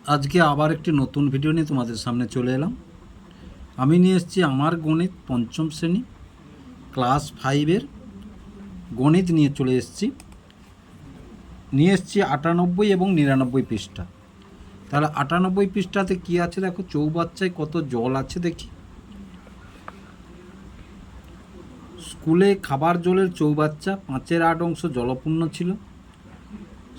আজকে আবার একটি নতুন ভিডিও নিয়ে তোমাদের সামনে চলে এলাম। আমি নিয়ে এসেছি আমার গণিত পঞ্চম শ্রেণী ক্লাস 5-এর গণিত নিয়ে চলে এসেছি। নিয়ে এসেছি 98 এবং 99 পৃষ্ঠা। তাহলে 98 পৃষ্ঠাতে কি আছে দেখো, চৌবাচ্চায় কত জল আছে দেখি। স্কুলে খাবার জলের চৌবাচ্চা 5/8 অংশ জলপূর্ণ ছিল।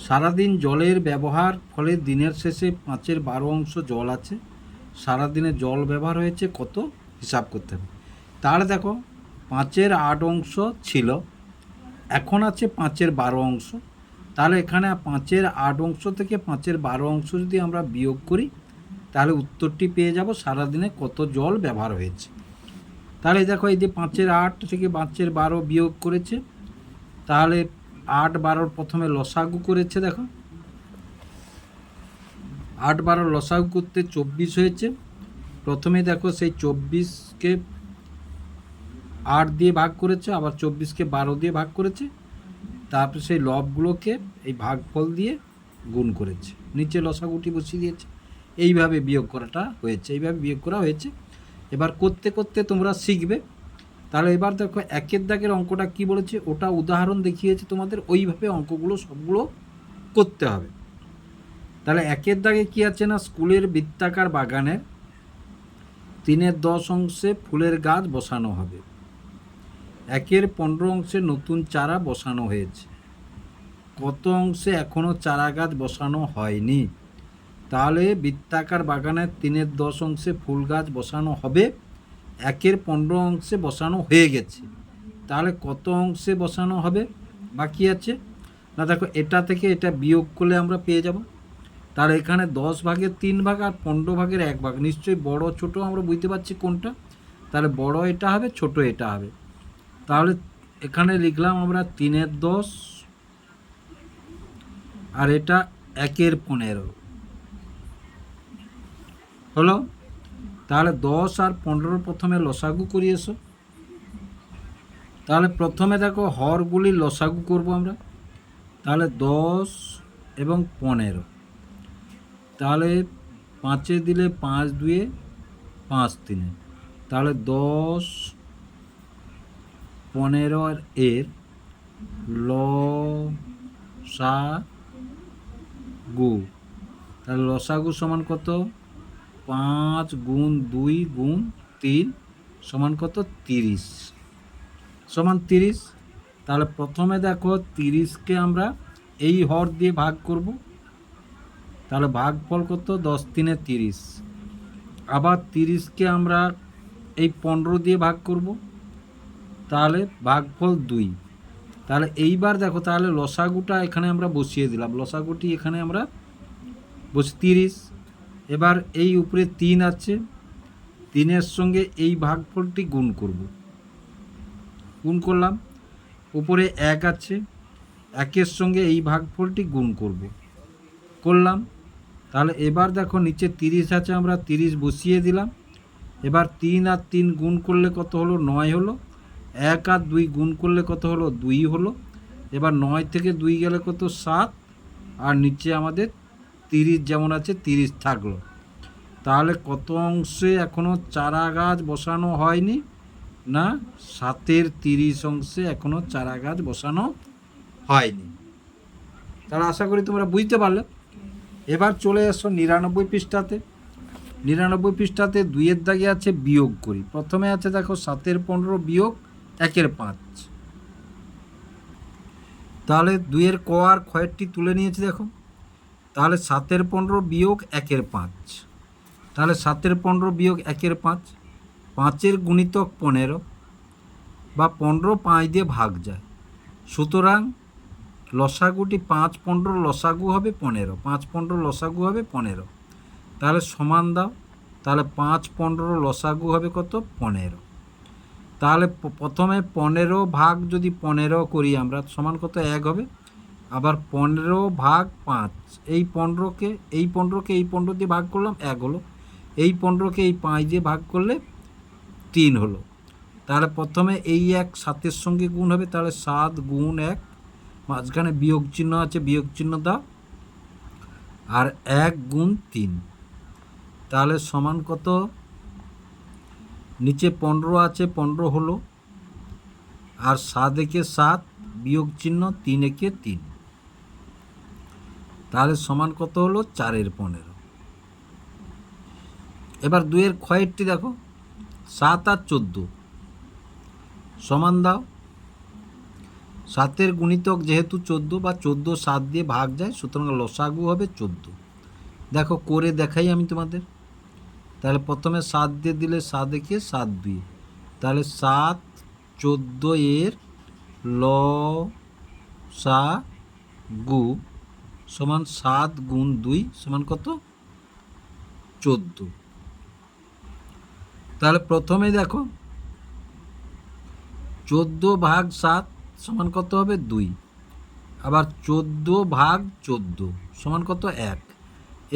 সারাদিন জলের ব্যবহার ফলে দিনের শেষে 5/12 অংশ জল আছে। সারাদিনে জল ব্যবহার হয়েছে কত হিসাব করতে হবে। তাহলে দেখো 5/8 অংশ ছিল, এখন আছে 5/12 অংশ। তাহলে এখানে 5/8 অংশ থেকে 5/12 অংশ যদি আমরা বিয়োগ করি তাহলে উত্তরটি পেয়ে যাব সারাদিনে কত জল ব্যবহার হয়েছে। তাহলে দেখো এই যে 5/8 থেকে 5/12 বিয়োগ করেছে, তাহলে 8/12 প্রথমে লসাগু করেছে। দেখো 8/12 লসাগু করতে 24 হয়েছে। প্রথমে দেখো সেই 24কে 8 দিয়ে ভাগ করেছে, আবার 24কে 12 দিয়ে ভাগ করেছে, তারপর সেই লবগুলোকে এই ভাগফল দিয়ে গুণ করেছে, নিচে লসাগুটি বসিয়ে দিয়েছে। এইভাবে বিয়োগ করাটা হয়েছে, এইভাবে বিয়োগ করা হয়েছে। এবার করতে করতে তোমরা শিখবে। তাহলে এবার দেখো একের দাগের অঙ্কটা কি বলেছে, ওটা উদাহরণ দেখিয়েছে তোমাদের, ওইভাবে অঙ্কগুলো সবগুলো করতে হবে। তাহলে একের দাগে কি আছে না, স্কুলের বৃত্তাকার বাগানের 3/10 অংশে ফুলের গাছ বসানো হবে। 1/15 অংশে নতুন চারা বসানো হয়েছে। কত অংশে এখনও চারা গাছ বসানো হয়নি? তাহলে বৃত্তাকার বাগানের 3/10 অংশে ফুল গাছ বসানো হবে, 1/15 অংশে বসানো হয়ে গেছে। তাহলে কত অংশে বসানো হবে বাকি আছে না, দেখো এটা থেকে এটা বিয়োগ করলে আমরা পেয়ে যাব। তাহলে এখানে 10 ভাগের 3 ভাগ আর 15 ভাগের 1 ভাগ, নিশ্চয়ই বড় ছোট আমরা বুঝতে পারছি কোনটা। তাহলে বড় এটা হবে, ছোট এটা হবে। তাহলে এখানে লিখলাম আমরা 3/10 আর এটা 1/15 হলো। তাহলে 10 আর 15 প্রথমে লসাগু করি এসো। তাহলে প্রথমে দেখো হরগুলি লসাগু করব আমরা। তাহলে 10 এবং 15, তাহলে 5-এ দিলে 5 2-এ 5 3-এ, তাহলে 10 15 আর এর লসাগু। তাহলে লসাগু সমান কত, 5 গুণ 2 গুণ 3 সমান কত, 30 সমান 30। তাহলে প্রথমে দেখো 30কে আমরা এই হর দিয়ে ভাগ করব, তাহলে ভাগফল কত, 10 3-এ 30। আবার 30কে আমরা এই 15 দিয়ে ভাগ করব, তাহলে ভাগফল 2। তাহলে এইবার দেখো, তাহলে লসাগুটা এখানে আমরা বসিয়ে দিলাম, লসাগুটি এখানে আমরা বসে 30। এবার এই উপরে 3 আছে, 3-এর সঙ্গে এই ভাগফলটি গুণ করব, গুণ করলাম। উপরে 1 আছে, 1-এর সঙ্গে এই ভাগফলটি গুণ করলাম। তাহলে এবার দেখো নিচে 30 আছে, আমরা 30 বসিয়ে দিলাম। এবার 3 আর 3 গুণ করলে কত হলো, 9 হলো। 1 আর 2 গুণ করলে কত হলো, 2 হলো। এবার 9 থেকে 2 গেলে কত, 7। আর নিচে আমাদের 30 যেমন আছে 30 থাকলো। তাহলে কত অংশে এখনও চারা গাছ বসানো হয়নি না, 7-এর 30 অংশে এখনও চারা গাছ বসানো হয়নি। তাহলে আশা করি তোমরা বুঝতে পারলে। এবার চলে এসো 99 পৃষ্ঠাতে। 99 পৃষ্ঠাতে 2-এর দাগে আছে বিয়োগ করি। প্রথমে আছে দেখো 7/15 বিয়োগ 1/5। তাহলে 2-এর ক আর ক্ষয়েরটি তুলে নিয়েছি দেখো। তাহলে 7/15 বিয়োগ 1/5, তাহলে 7/15 বিয়োগ 1/5, 5-এর গুণিতক 15 বা 15 5 দিয়ে ভাগ যায়। সুতরাং লসাগুটি 5/15 লসাগু হবে 15, 5/15 লসাগু হবে 15। তাহলে সমান দাও, তাহলে 5/15 লসাগু হবে কত, 15। তাহলে প্রথমে 15 ভাগ যদি 15 করি আমরা, সমান কত, 1 হবে। আবার 15 ভাগ 5, এই 15কে এই 15 দিয়ে ভাগ করলাম, 1 হলো। এই 15কে এই 5 দিয়ে ভাগ করলে 3 হলো। তাহলে প্রথমে এই 1 7-এর সঙ্গে গুণ হবে, তাহলে 7 গুণ 1, মাঝখানে বিয়োগ চিহ্ন আছে, বিয়োগ চিহ্ন দাও। আর 1 গুণ 3, তাহলে সমান কত? নিচে 15 আছে, 15 হলো, আর 7 একে 7 বিয়োগ চিহ্ন 3 একে 3, তাহলে সমান কত হলো? 4 15। এবার 2-এর ক্ষয়েরটি দেখো, 7 আর 14 সমান দাও। 7-এর গুণিতক যেহেতু 14 বা 14 7 দিয়ে ভাগ যায়, সুতরাং লসাগু হবে 14। দেখো করে দেখাই আমি তোমাদের। তাহলে প্রথমে 7 দিয়ে দিলে 7 একে 7 2, তাহলে 7 14 এর লসাগু সমান 7 গুণ 2 সমান কত? 14। তাহলে প্রথমে দেখো 14 ভাগ 7 সমান কত হবে? 2। আবার 14 ভাগ 14 সমান কত? 1।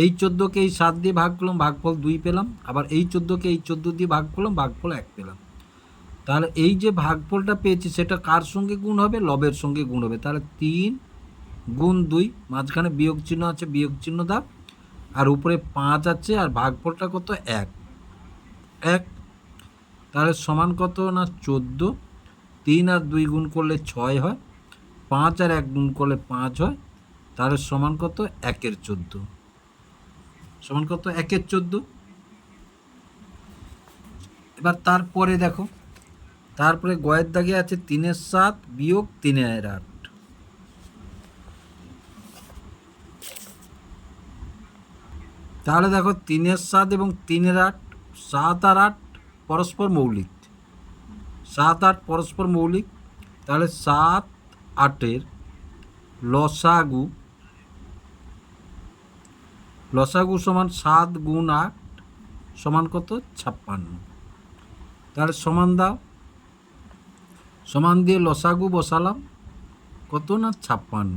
এই 14কে এই 7 দিয়ে ভাগ করলাম, ভাগফল 2 পেলাম। আবার এই 14কে এই 14 দিয়ে ভাগ করলাম, ভাগফল 1 পেলাম। তাহলে এই যে ভাগফলটা পেয়েছি সেটা কার সঙ্গে গুণ হবে? লবের সঙ্গে গুণ হবে। তাহলে 3 গুণ 2, মাঝখানে বিয়োগ চিহ্ন আছে, বিয়োগ চিহ্ন দাও, আর উপরে 5 আছে, আর ভাগফলটা কত? 1। তাহলে সমান কত? না 14। 3 আর 2 গুণ করলে 6 হয়, 5 আর 1 গুণ করলে 5 হয়, তাহলে সমান কত? 1-এর 14। সমান কত? 1-এর 14। এবার তারপরে দেখো, তারপরে গয়ের দাগে আছে 3-এর 7 বিয়োগ 3-এর 8। তাহলে দেখো 3-এর 7 এবং 3-এর 8, 7 আর 8 পরস্পর মৌলিক। 7 8 পরস্পর মৌলিক, তাহলে 7 8-এর লসাগু সমান 7 গুণ 8 সমান কত? 56। তাহলে সমান দাও। সমান দিয়ে লসাগু বসালাম, কত? না 56।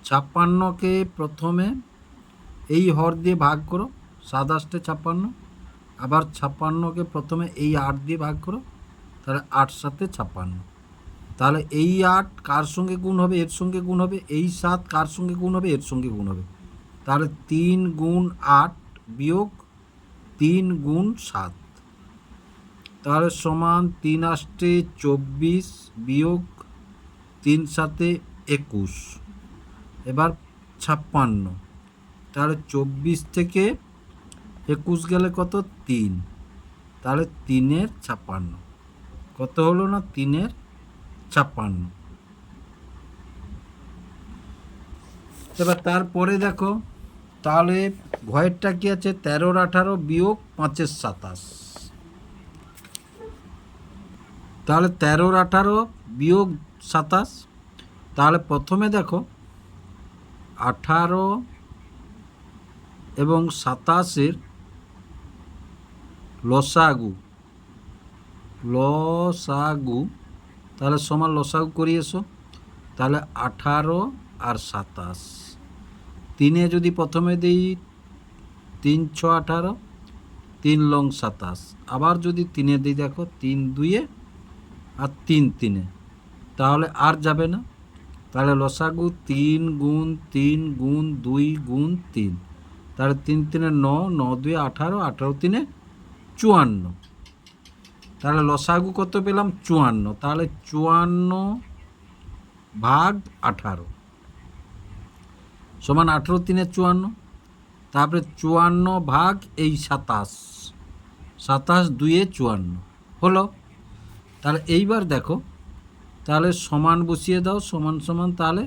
56কে প্রথমে এই হর দিয়ে ভাগ করো, 7 8 56। আবার 56কে প্রথমে এই 8 দিয়ে ভাগ করো, তাহলে 8 7 56। তাহলে এই 8 কার সঙ্গে গুণ হবে? এর সঙ্গে গুণ হবে। এই 7 কার সঙ্গে গুণ হবে? এর সঙ্গে গুণ হবে। তাহলে 3 গুণ 8 বিয়োগ 3 গুণ 7, তাহলে সমান 3 8 24 বিয়োগ 3 7 21, এবার 56। তাহলে 24 থেকে 21 গেলে কত? 3, তাহলে 3-এর 56। কত হলো? না 3-এর 56। এবার তারপরে দেখো, তাহলে ভয়েরটা কি আছে? 13-র 18 বিয়োগ 5-এর 27। তাহলে 13-র 18 বিয়োগ 27। তাহলে প্রথমে দেখো 18 এবং 27-এর লসাগু, তাহলে সমান লসাগু করিয়ে এসো। তাহলে 18 আর 27, 3-এ যদি প্রথমে দিই 3 6 18, 3 লং 27, আবার যদি 3-এ দিই দেখো 3 2-এ আর 3 3-এ, তাহলে আর যাবে না। তাহলে লসাগু 3 গুণ 3 গুণ 2 গুণ 3, তাহলে 3 3-এ 9, 9 2-এ 18, 18 3-এ 54। তাহলে লসাগু কত পেলাম? 54। তাহলে 54 ভাগ 18 সমান 18 3-এ 54। তারপরে 54 ভাগ এই 27, 27 2-এ 54 হলো। তাহলে এইবার দেখো, তাহলে সমান বসিয়ে দাও, সমান সমান, তাহলে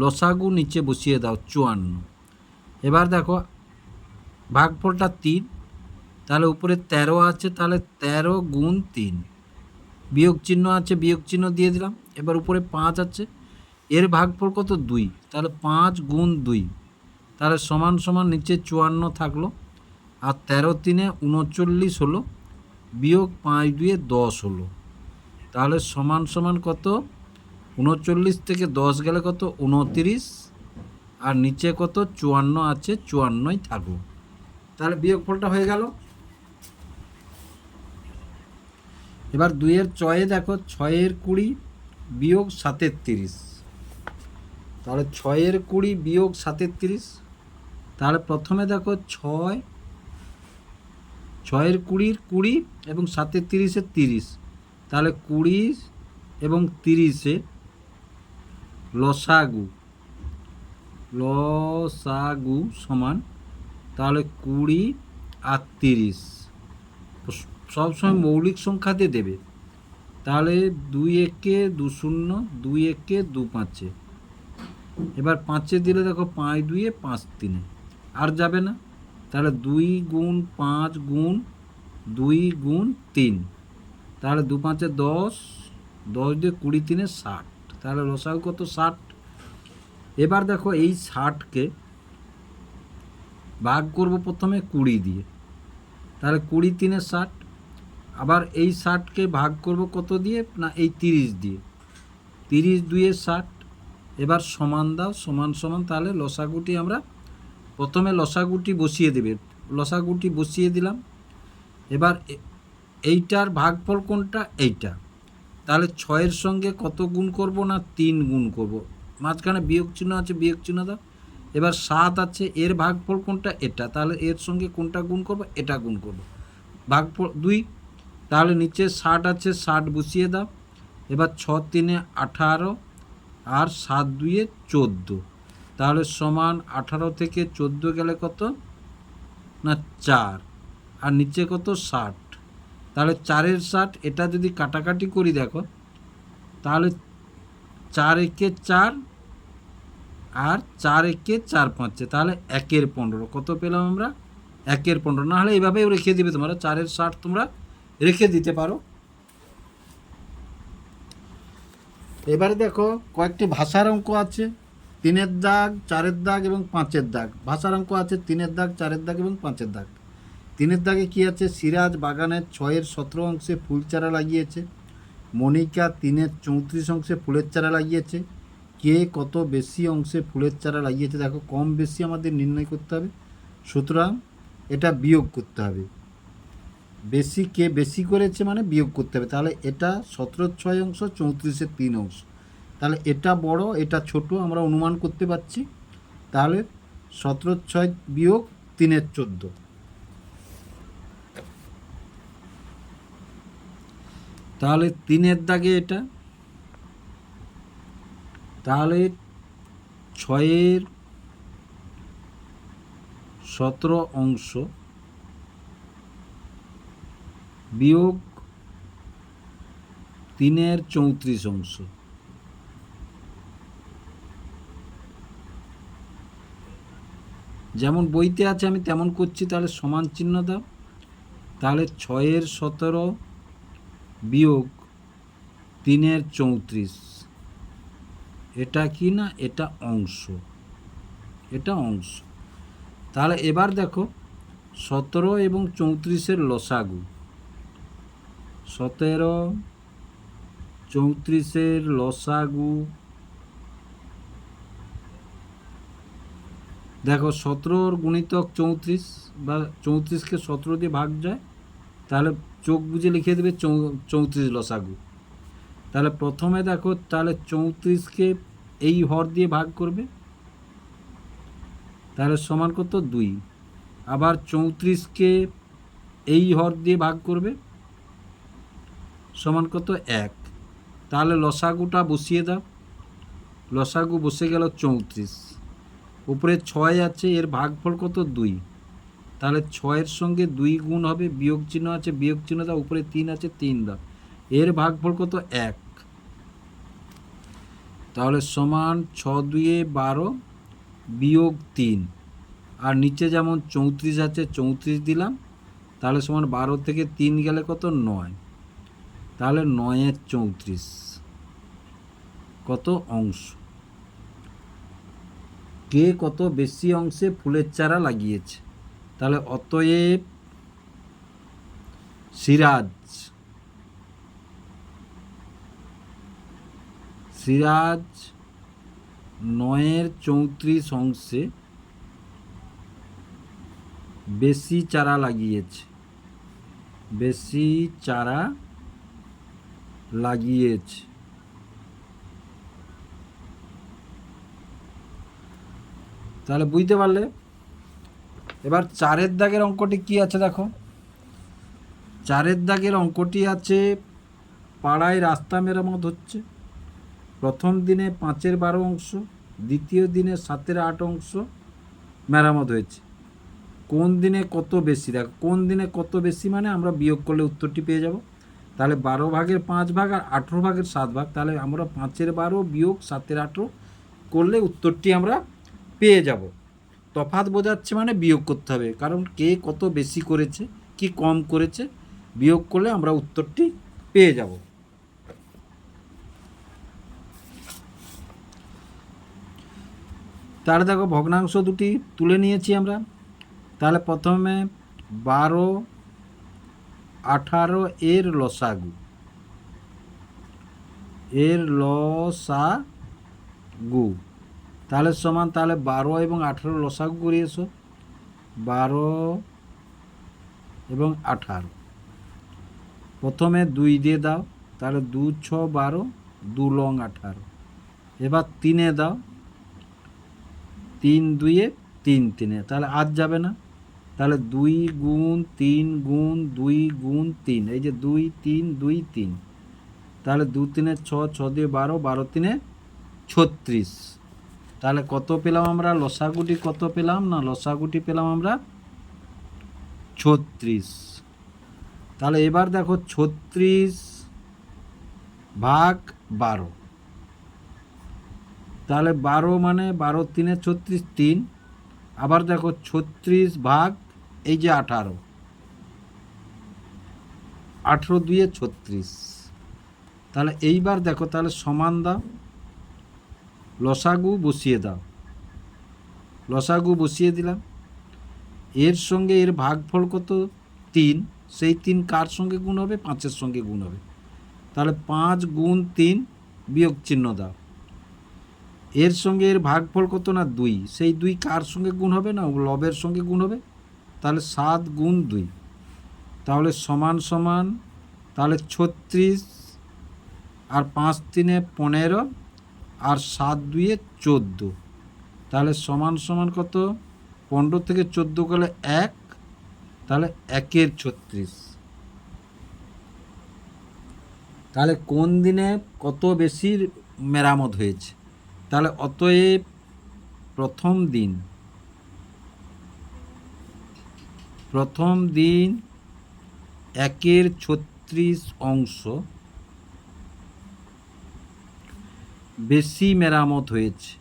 লসাগু নিচে বসিয়ে দাও 54। এবার দেখো ভাগফলটা 3, তাহলে উপরে 13 আছে, তাহলে 13 গুণ 3, বিয়োগ চিহ্ন আছে, বিয়োগ চিহ্ন দিয়ে দিলাম। এবার উপরে 5 আছে, এর ভাগফল কত? 2, তাহলে 5 গুণ 2, তাহলে সমান সমান নিচে 54 থাকলো, আর 13 3-এ 39 হলো, বিয়োগ 5 2-এ 10 হলো। তাহলে সমান সমান কত? 39 থেকে 10 গেলে কত? 29, আর নিচে কত? 54 আছে, 54ই থাকলো। তাহলে বিয়োগফলটা হয়ে গেল। এবার 2-এর 6-এ দেখো, 6-এর 20 বিয়োগ 7-এর 30, তাহলে 6-এর 20 বিয়োগ 7-এর 30, তাহলে প্রথমে দেখো 6, 6 20 20 এবং 7 30 30, তাহলে 20 এবং 30 লসাগু সমান, তাহলে 20 আর 30 সবসময় মৌলিক সংখ্যা দিয়ে দেবে। তাহলে 2 একে 2 0, 2 একে 2 5, এবার 5 দিলে দেখো 5 2 5 3, আর যাবে না। তাহলে 2 গুণ 5 গুণ 2 গুণ 3, তাহলে 2 5 10, 10 দিয়ে 20 3 60, তাহলে লসাগু কত? 60। এবার দেখো এই 60কে ভাগ করব প্রথমে 20 দিয়ে, তাহলে 20 3 60, আবার এই 60কে ভাগ করব কত দিয়ে? না এই 30 দিয়ে, 30 2 60, এবার সমান দাও, সমান সমান, তাহলে লসাগুটি আমরা প্রথমে লসাগুটি বসিয়ে দেবে, লসাগুটি বসিয়ে দিলাম। এবার এইটার ভাগফল কোনটা? এইটা। তাহলে 6-এর সঙ্গে কত গুণ করব? না 3 গুণ করব, মাঝখানে বিয়োগ চিহ্ন আছে, বিয়োগ চিহ্ন দাও। এবার 7 আছে, এর ভাগফল কোনটা? এটা, তাহলে এর সঙ্গে কোনটা গুণ করব? এটা গুণ করব, ভাগফল 2, তাহলে নিচে 60 আছে, 60 বসিয়ে দাও। এবার 6 3 18 আর 7 2 14, তাহলে সমান 18 থেকে 14 গেলে কত? না 4, আর নিচে কত? 60, তাহলে 4-এর 60, এটা যদি কাটাকাটি করি দেখো, তাহলে 4 একে 4 আর 4 একে 4 5, তাহলে 1-এর 15, কত পেলাম আমরা? 1-এর 15। না হলে এইভাবেও রেখে দিবে তোমরা, 4-এর 60 তোমরা রেখে দিতে পারো। এবারে দেখো কয়েকটি ভাষার অঙ্ক আছে, 3-এর দাগ, 4-এর দাগ এবং 5-এর দাগ। ভাষার অঙ্ক আছে 3-এর দাগ, 4-এর দাগ এবং 5-এর দাগ। 3-এর দাগে কী আছে? সিরাজ বাগানের 6-এর 17 অংশে ফুল চারা লাগিয়েছে, মনিকা 3-এর 34 অংশে ফুলের চারা লাগিয়েছে। কে কত বেশি অংশে ফুলের চারা লাগিয়েছে? দেখো কম বেশি আমাদের নির্ণয় করতে হবে, সুতরাং এটা বিয়োগ করতে হবে। বেশি, কে বেশি করেছে মানে বিয়োগ করতে হবে। তাহলে এটা 17-এর 6 অংশ, 34-এর 3 অংশ, তাহলে এটা বড়, এটা ছোট, আমরা অনুমান করতে পারছি। তাহলে 17-এর 6 বিয়োগ 3-এর 14, তাহলে 3-এর দাগে এটা, তাহলে 6-এর 17 অংশ বিয়োগ 3-এর 34 অংশ, যেমন বইতে আছে আমি তেমন করছি। তাহলে সমান চিহ্ন দাও, তাহলে 6-এর 17 বিয়োগ 3-এর 34, এটা কি না? এটা অংশ, এটা অংশ। তাহলে এবার দেখো 17 এবং 34-এর লসাগু, 17 34-এর লসাগু, দেখো 17 গুণিতক 34, বা 34কে 17 দিয়ে ভাগ যায়, তাহলে চোখ বুঝে লিখে দেবে 34 লসাগু। তাহলে প্রথমে দেখো, তাহলে 34কে এই হর দিয়ে ভাগ করবে, তাহলে সমান কত? 2, আবার 34কে এই হর দিয়ে ভাগ করবে, সমান কত? 1, তাহলে লসাগুটা বসিয়ে দাও, লসাগু বসে গেল 34, উপরে 6 আছে, এর ভাগফল কত? 2, তাহলে 6-এর সঙ্গে 2 গুণ হবে, বিয়োগ চিহ্ন আছে, বিয়োগ চিহ্ন দাও, উপরে 3 আছে, 3 দাও, এর ভাগফল কত? 1, তাহলে সমান 6 2 12 বিয়োগ 3, আর নিচে যেমন 34 আছে 34 দিলাম, তাহলে সমান 12 থেকে 3 গেলে কত? 9, তাহলে 9-এর 34 কত অংশ? কে কত বেশি অংশে ফুলের চারা লাগিয়েছে? তাহলে অতএব সিরাজ 9-এর 34 অংশে বেশি চারা লাগিয়েছে, বেশি চারা লাগিয়েছে। তাহলে বুঝতে পারলে এবার 4-এর দাগের অঙ্কটি কি আছে দেখো। 4-এর দাগের অঙ্কটি আছে, পাড়ায় রাস্তা মেরামত হচ্ছে। প্রথম দিনে 5/12 অংশ, দ্বিতীয় দিনে 7/8 অংশ মেরামত হয়েছে। কোন দিনে কত বেশি? দেখো কোন দিনে কত বেশি মানে আমরা বিয়োগ করলে উত্তরটি পেয়ে যাব। তাহলে 12/5 আর 18/7 তাহলে আমরা 5/12 বিয়োগ 7/8 করলে উত্তরটি আমরা পেয়ে যাব। তফাৎ বোঝাচ্ছে মানে বিয়োগ করতে হবে, কারণ কে কত বেশি করেছে কি কম করেছে বিয়োগ করলে আমরা উত্তরটি পেয়ে যাব। তাহলে দেখো ভগ্নাংশ দুটি তুলে নিয়েছি আমরা। তাহলে প্রথমে 12-18 এর লসাগু, তাহলে সমান, তাহলে 12 এবং 18 লসাগু করে এসো। 12 এবং 18 প্রথমে 2 দিয়ে দাও, তাহলে 2 6 12, 2 লং 18। এবার 3-এ দাও, 3 2-এ 3 3-এ, তাহলে আজ যাবে না। তাহলে 2 গুণ 3 গুণ 2 গুণ 3, এই যে 2 3 2 3, তাহলে 2 3-এ 6, 6 দিয়ে 12, 12 3-এ 36। তাহলে কত পেলাম আমরা? লসাগুটি কত পেলাম না, লসাগুটি পেলাম আমরা 36। তাহলে এবার দেখো 36/12, তাহলে 12 মানে 12 3-এ 36 3। আবার দেখো 36 ভাগ এই যে 18, 18 2-এ 36। তাহলে এইবার দেখো, তাহলে সমান দাও, লসাগু বসিয়ে দাও। লসাগু বসিয়ে দিলাম, এর সঙ্গে এর ভাগফল কত? 3, সেই 3 কার সঙ্গে গুণ হবে? 5-এর সঙ্গে গুণ হবে। তাহলে 5 গুণ 3 বিয়োগ চিহ্ন দাও। এর সঙ্গে এর ভাগফল কত না 2, সেই 2 কার সঙ্গে গুণ হবে না? লবের সঙ্গে গুণ হবে। তাহলে 7 গুণ 2, তাহলে সমান সমান, তাহলে 36 আর 5 3-এ 15 আর 7 2-এ 14, তাহলে সমান সমান কত? 15 থেকে 14 গেলে 1, তাহলে 1-এর 36। তাহলে কোন দিনে কত বেশি মেরামত হয়েছে? তাহলে অতএব প্রথম দিন 1-এর 36 অংশ বেশি মেরামত হয়েছে,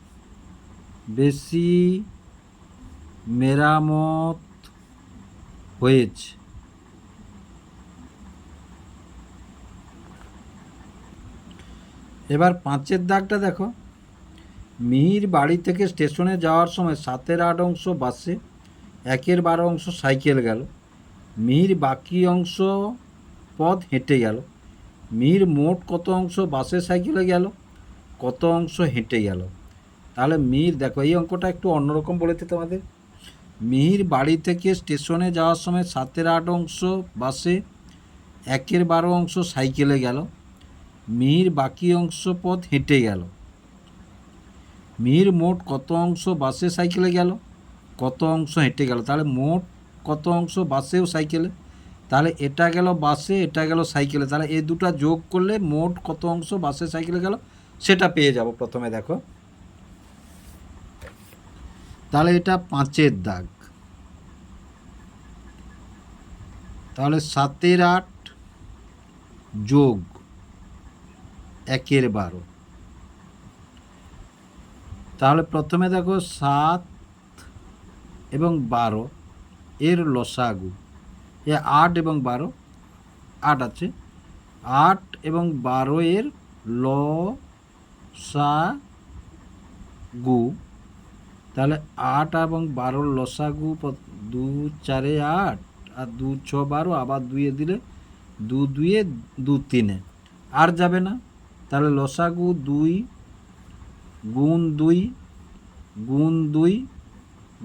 বেশি মেরামত হয়েছে। এবার 5-এর দাগটা দেখো। মিহির বাড়ি থেকে স্টেশনে যাওয়ার সময় 7/8 অংশ বাসে, 1/12 অংশ সাইকেল গেল। মিহির বাকি অংশ পথ হেঁটে গেল। মিহির মোট কত অংশ বাসে সাইকেলে গেল, কত অংশ হেঁটে গেল? তাহলে মিহির, দেখো এই অঙ্কটা একটু অন্যরকম বলেছে তোমাদের। মিহির বাড়ি থেকে স্টেশনে যাওয়ার সময় 7/8 অংশ বাসে, 1/12 অংশ সাইকেলে গেল। মিহির বাকি অংশ পথ হেঁটে গেল। মিহির মোট কত অংশ বাসে সাইকেলে গেল, কত অংশ হেঁটে গেল? তাহলে মোট কত অংশ বাসেও সাইকেলে, তাহলে এটা গেল বাসে, এটা গেল সাইকেলে, তাহলে এই দুটা যোগ করলে মোট কত অংশ বাসে সাইকেলে গেল সেটা পেয়ে যাব। প্রথমে দেখো, তাহলে এটা 5-এর দাগ। তাহলে 7/8 যোগ 1/12, তাহলে প্রথমে দেখো 7 এবং 12 এর লসাগু, 8 এবং 12, 8 আছে, 8 এবং 12 এর লসাগু, তাহলে 8 এবং 12 লসাগু 2 4-এ 8 আর 2 6 12, আবার 2-এ দিলে 2 2-এ 2 3-এ, আর যাবে না। তাহলে লসাগু 2 গুণ 2 গুণ 2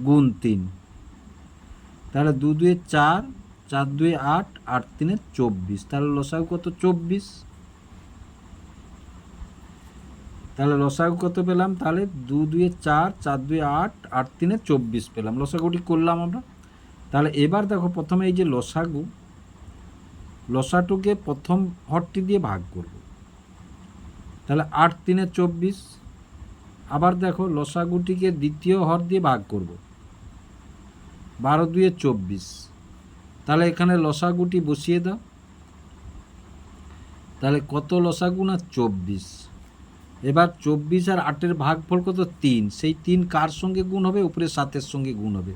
গুণ 3, তাহলে 2 2-এ 4, 4 2-এ 8, 8 3-এ 24, তাহলে লসাগু কত? 24। তাহলে লসাগু কত পেলাম? তাহলে 2 2-এ 4, 4 2-এ 8, 8 3-এ 24 পেলাম। লসাগুটি করলাম আমরা। তাহলে এবার দেখো প্রথমে এই যে লসাটুকে প্রথম হরটি দিয়ে ভাগ করব, তাহলে 8 3 24। আবার দেখো লসাগুটিকে দ্বিতীয় হর দিয়ে ভাগ করব, 12 2 24। তাহলে এখানে লসাগুটি বসিয়ে দাও, তাহলে কত লসাগু না 24। এবার 24 আর 8-এর ভাগফল কত 3, সেই 3 কার সঙ্গে গুণ হবে, উপরে 7-এর সঙ্গে গুণ হবে,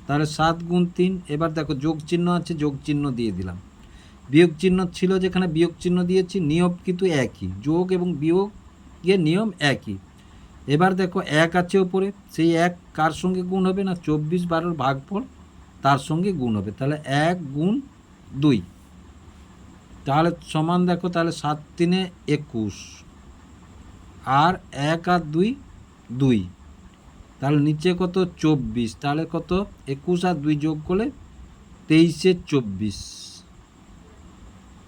তাহলে 7 গুণ 3। এবার দেখো যোগ চিহ্ন আছে, যোগ চিহ্ন দিয়ে দিলাম, বিয়োগ চিহ্ন ছিল যেখানে বিয়োগ চিহ্ন দিয়েছি, নিয়ম কিন্তু একই, যোগ এবং বিয়োগের নিয়ম একই। এবার দেখো 1 আছে উপরে, সেই 1 কার সঙ্গে গুণ হবে না 24 12-এর ভাগফল তার সঙ্গে গুণ হবে, তাহলে 1 গুণ 2, তাহলে সমান দেখো, তাহলে 7 3 21 আর 1 আর 2 2, তাহলে নিচে কত 24, তাহলে কত 21 আর 2 যোগ করলে 23 24,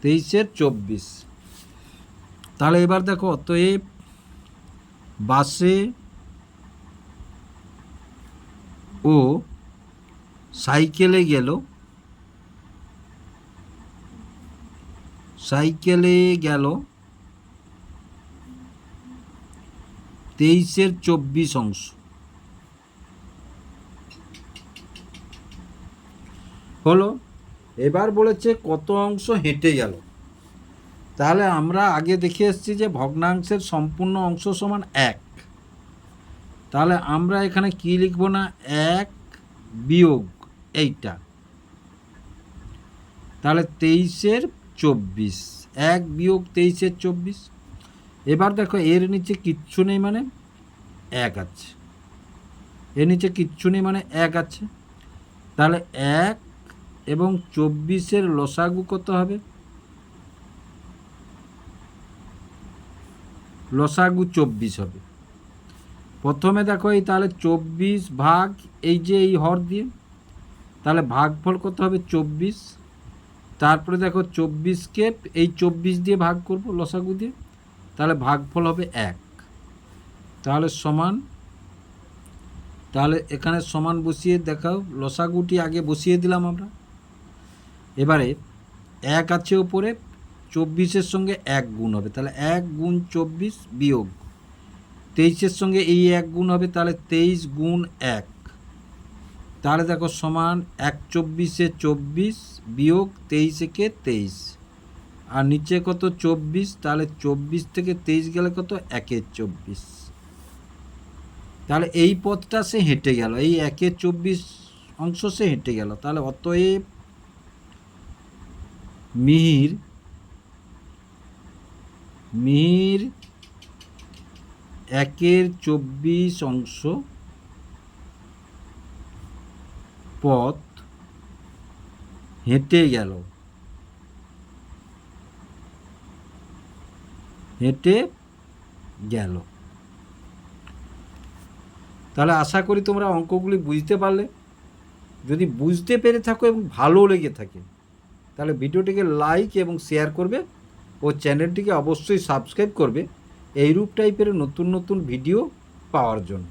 23 24। তাহলে এবার দেখো অতএব বাসে ও সাইকেলে গেল 23 24 অংশ হলো। এবার বলেছে কত অংশ হেঁটে গেল, তাহলে আমরা আগে দেখে এসেছি যে ভগ্নাংশের সম্পূর্ণ অংশ সমান 1, তাহলে আমরা এখানে কি লিখব না 1 বিয়োগ এইটা, তাহলে 23 24, 1 বিয়োগ 23 24। এবার দেখো এর নিচে কিচ্ছু নেই মানে 1 আছে, এর নিচে কিচ্ছু নেই মানে 1 আছে, তাহলে 1 এবং 24-এর লসাগু কত হবে, লসাগু 24 হবে। প্রথমে দেখো এই তাহলে 24 ভাগ এই যে এই হর দিয়ে, তাহলে ভাগফল কত হবে 24, তারপরে দেখো 24-কে এই 24 দিয়ে ভাগ করব লসাগু দিয়ে, তাহলে ভাগফল হবে 1, তাহলে সমান, তাহলে এখানে সমান বসিয়ে দেখাও, লসাগুটি আগে বসিয়ে দিলাম আমরা। এবারে 1 আছে উপরে, 24-এর সঙ্গে 1 গুণ হবে, তাহলে 1 গুণ 24 বিয়োগ 23-এর সঙ্গে এই 1 গুণ হবে, তাহলে 23 গুণ 1, তাহলে দেখো সমান 1 24 24 বিয়োগ 23 23, আর নিচে কত 24, তাহলে 24 থেকে 23 গেলে কত 1 24, তাহলে এই পথটা সে হেঁটে গেল, এই 1 24 অংশ সে হেঁটে গেল। তাহলে অতএব মিহির 1 24 অংশ পথ হেঁটে গেল, তাহলে আশা করি তোমরা অঙ্কগুলি বুঝতে পারলে। যদি বুঝতে পেরে থাকো এবং ভালো লেগে থাকে তাহলে ভিডিওটিকে লাইক এবং শেয়ার করবে ও চ্যানেলটিকে অবশ্যই সাবস্ক্রাইব করবে এইরূপ টাইপের নতুন নতুন ভিডিও পাওয়ার জন্য।